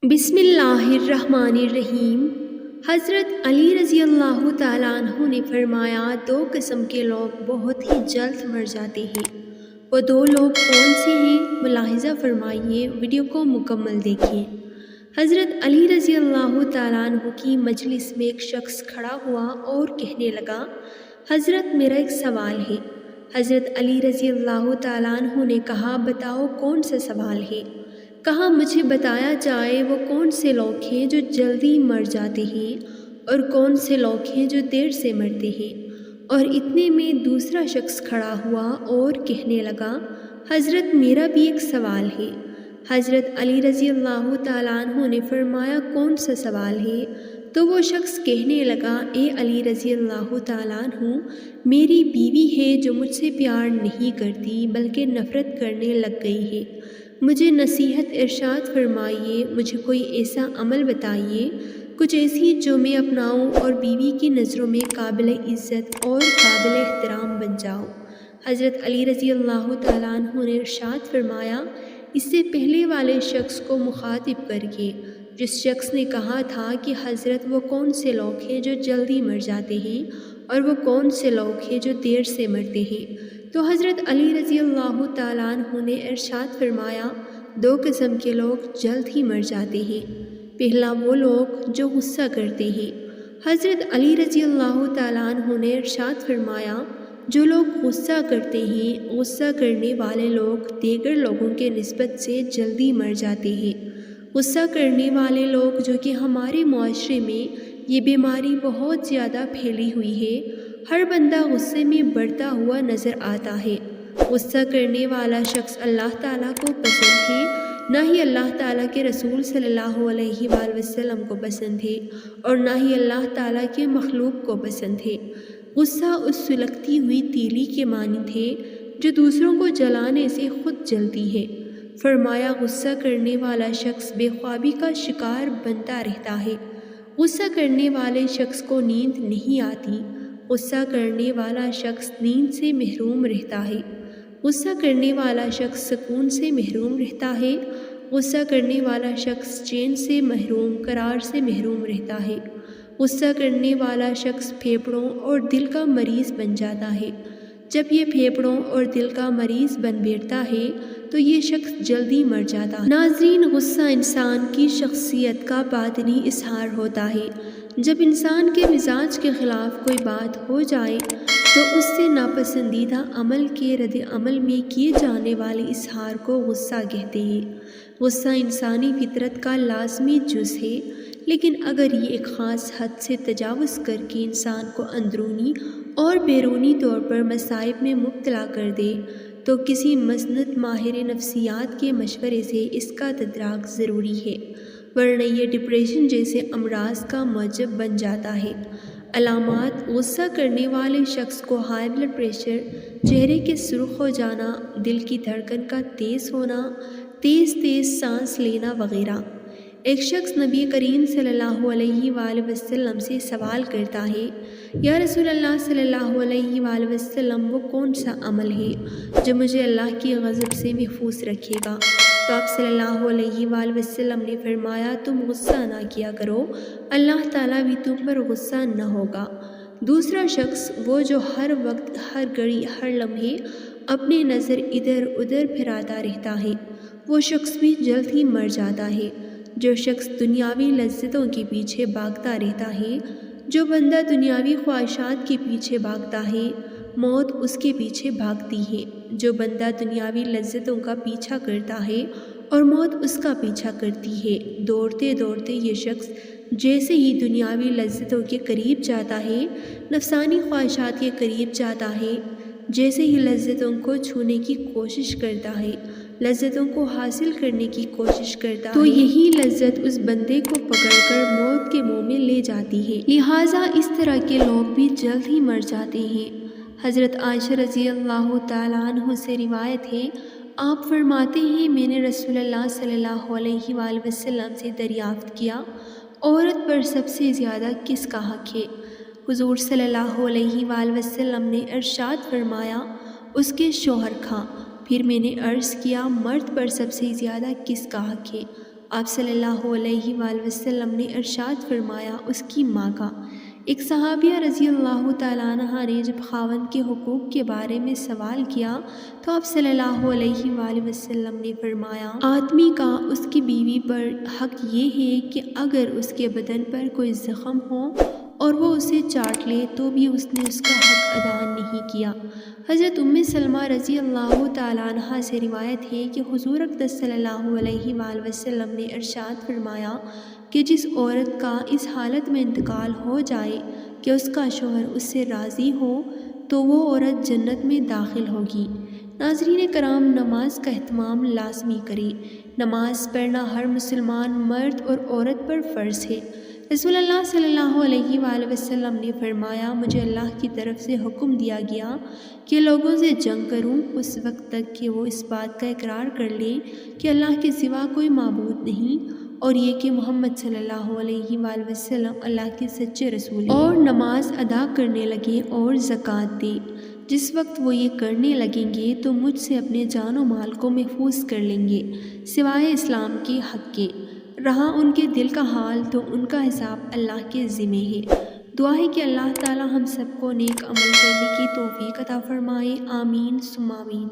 بسم اللہ الرحمن الرحیم۔ حضرت علی رضی اللہ تعالیٰ عنہ نے فرمایا، دو قسم کے لوگ بہت ہی جلد مر جاتے ہیں۔ وہ دو لوگ کون سے ہیں؟ ملاحظہ فرمائیے، ویڈیو کو مکمل دیکھیں۔ حضرت علی رضی اللہ تعالیٰ عنہ کی مجلس میں ایک شخص کھڑا ہوا اور کہنے لگا، حضرت میرا ایک سوال ہے۔ حضرت علی رضی اللہ تعالیٰ عنہ نے کہا، بتاؤ کون سا سوال ہے؟ کہا، مجھے بتایا جائے وہ کون سے لوگ ہیں جو جلدی مر جاتے ہیں اور کون سے لوگ ہیں جو دیر سے مرتے ہیں۔ اور اتنے میں دوسرا شخص کھڑا ہوا اور کہنے لگا، حضرت میرا بھی ایک سوال ہے۔ حضرت علی رضی اللہ تعالیٰ عنہ نے فرمایا، کون سا سوال ہے؟ تو وہ شخص کہنے لگا، اے علی رضی اللہ تعالیٰ عنہ، میری بیوی ہے جو مجھ سے پیار نہیں کرتی بلکہ نفرت کرنے لگ گئی ہے۔ مجھے نصیحت ارشاد فرمائیے، مجھے کوئی ایسا عمل بتائیے، کچھ ایسی جو میں اپناؤں اور بیوی کی نظروں میں قابل عزت اور قابل احترام بن جاؤں۔ حضرت علی رضی اللہ تعالیٰ عنہ نے ارشاد فرمایا، اس سے پہلے والے شخص کو مخاطب کر کے جس شخص نے کہا تھا کہ حضرت وہ کون سے لوگ ہیں جو جلدی مر جاتے ہیں اور وہ کون سے لوگ ہیں جو دیر سے مرتے ہیں، تو حضرت علی رضی اللہ تعالیٰ عنہ نے ارشاد فرمایا، دو قسم کے لوگ جلد ہی مر جاتے ہیں۔ پہلا وہ لوگ جو غصہ کرتے ہیں۔ حضرت علی رضی اللہ تعالیٰ عنہ نے ارشاد فرمایا، جو لوگ غصہ کرتے ہیں، غصہ کرنے والے لوگ دیگر لوگوں کے نسبت سے جلدی مر جاتے ہیں۔ غصہ کرنے والے لوگ، جو کہ ہمارے معاشرے میں یہ بیماری بہت زیادہ پھیلی ہوئی ہے، ہر بندہ غصے میں بڑھتا ہوا نظر آتا ہے۔ غصہ کرنے والا شخص اللہ تعالیٰ کو پسند ہے، نہ ہی اللہ تعالیٰ کے رسول صلی اللہ علیہ وآلہ وسلم کو پسند ہے اور نہ ہی اللہ تعالیٰ کے مخلوق کو پسند ہے۔ غصہ اس سلگتی ہوئی تیلی کے مانند ہے جو دوسروں کو جلانے سے خود جلتی ہے۔ فرمایا، غصہ کرنے والا شخص بے خوابی کا شکار بنتا رہتا ہے۔ غصہ کرنے والے شخص کو نیند نہیں آتی۔ غصہ کرنے والا شخص نیند سے محروم رہتا ہے۔ غصہ کرنے والا شخص سکون سے محروم رہتا ہے۔ غصہ کرنے والا شخص چین سے محروم، قرار سے محروم رہتا ہے۔ غصہ کرنے والا شخص پھیپھڑوں اور دل کا مریض بن جاتا ہے۔ جب یہ پھیپھڑوں اور دل کا مریض بن بیٹھتا ہے تو یہ شخص جلدی مر جاتا ہے۔ ناظرین، غصہ انسان کی شخصیت کا باطنی اظہار ہوتا ہے۔ جب انسان کے مزاج کے خلاف کوئی بات ہو جائے تو اس سے ناپسندیدہ عمل کے رد عمل میں کیے جانے والے اظہار کو غصہ کہتے ہیں۔ غصہ انسانی فطرت کا لازمی جز ہے، لیکن اگر یہ ایک خاص حد سے تجاوز کر کے انسان کو اندرونی اور بیرونی طور پر مصائب میں مبتلا کر دے تو کسی مسند ماہر نفسیات کے مشورے سے اس کا تدارک ضروری ہے، ورنہ یہ ڈپریشن جیسے امراض کا موجب بن جاتا ہے۔ علامات: غصہ کرنے والے شخص کو ہائی بلڈ پریشر، چہرے کے سرخ ہو جانا، دل کی دھڑکن کا تیز ہونا، تیز تیز سانس لینا وغیرہ۔ ایک شخص نبی کریم صلی اللہ علیہ وآلہ وسلم سے سوال کرتا ہے، یا رسول اللہ صلی اللہ علیہ وآلہ وسلم، وہ کون سا عمل ہے جو مجھے اللہ کی غضب سے محفوظ رکھے گا؟ تو آپ صلی اللہ علیہ وآلہ وسلم نے فرمایا، تم غصہ نہ کیا کرو، اللہ تعالیٰ بھی تم پر غصہ نہ ہوگا۔ دوسرا شخص، وہ جو ہر وقت، ہر گھڑی، ہر لمحے اپنی نظر ادھر ادھر پھراتا رہتا ہے، وہ شخص بھی جلد ہی مر جاتا ہے۔ جو شخص دنیاوی لذتوں کے پیچھے بھاگتا رہتا ہے، جو بندہ دنیاوی خواہشات کے پیچھے بھاگتا ہے، موت اس کے پیچھے بھاگتی ہے۔ جو بندہ دنیاوی لذتوں کا پیچھا کرتا ہے اور موت اس کا پیچھا کرتی ہے، دوڑتے دوڑتے یہ شخص جیسے ہی دنیاوی لذتوں کے قریب جاتا ہے، نفسانی خواہشات کے قریب جاتا ہے، جیسے ہی لذتوں کو چھونے کی کوشش کرتا ہے، لذتوں کو حاصل کرنے کی کوشش کرتا ہے، تو یہی لذت اس بندے کو پکڑ کر موت کے منہ میں لے جاتی ہے۔ لہٰذا اس طرح کے لوگ بھی جلد ہی مر جاتے ہیں۔ حضرت عائشہ رضی اللہ تعالیٰ عنہ سے روایت ہے، آپ فرماتے ہیں، میں نے رسول اللہ صلی اللہ علیہ وآلہ وسلم سے دریافت کیا، عورت پر سب سے زیادہ کس کا حق ہے؟ حضور صلی اللہ علیہ وآلہ وسلم نے ارشاد فرمایا، اس کے شوہر کا۔ پھر میں نے عرض کیا، مرد پر سب سے زیادہ کس کا حق ہے؟ آپ صلی اللہ علیہ وآلہ وسلم نے ارشاد فرمایا، اس کی ماں کا۔ ایک صحابیہ رضی اللہ تعالیٰ عنہ نے جب خاوند کے حقوق کے بارے میں سوال کیا تو آپ صلی اللہ علیہ وآلہ وسلم نے فرمایا، آدمی کا اس کی بیوی پر حق یہ ہے کہ اگر اس کے بدن پر کوئی زخم ہو اور وہ اسے چاٹ لے تو بھی اس نے اس کا حق ادا نہیں کیا۔ حضرت سلمہ رضی اللہ تعالیٰ عنہ سے روایت ہے کہ حضور اقدس صلی اللہ علیہ وآلہ وسلم نے ارشاد فرمایا کہ جس عورت کا اس حالت میں انتقال ہو جائے کہ اس کا شوہر اس سے راضی ہو تو وہ عورت جنت میں داخل ہوگی۔ ناظرین کرام، نماز کا اہتمام لازمی کریں۔ نماز پڑھنا ہر مسلمان مرد اور عورت پر فرض ہے۔ رسول اللہ صلی اللہ علیہ وآلہ وسلم نے فرمایا، مجھے اللہ کی طرف سے حکم دیا گیا کہ لوگوں سے جنگ کروں اس وقت تک کہ وہ اس بات کا اقرار کر لیں کہ اللہ کے سوا کوئی معبود نہیں اور یہ کہ محمد صلی اللہ علیہ وآلہ وسلم اللہ کے سچے رسول ہیں، اور نماز ادا کرنے لگے اور زکوٰۃ دے۔ جس وقت وہ یہ کرنے لگیں گے تو مجھ سے اپنے جان و مال کو محفوظ کر لیں گے سوائے اسلام کے حق کے۔ رہا ان کے دل کا حال تو ان کا حساب اللہ کے ذمہ ہے۔ دعا ہے کہ اللہ تعالی ہم سب کو نیک عمل کرنے کی توفیق عطا فرمائے۔ آمین ثم آمین۔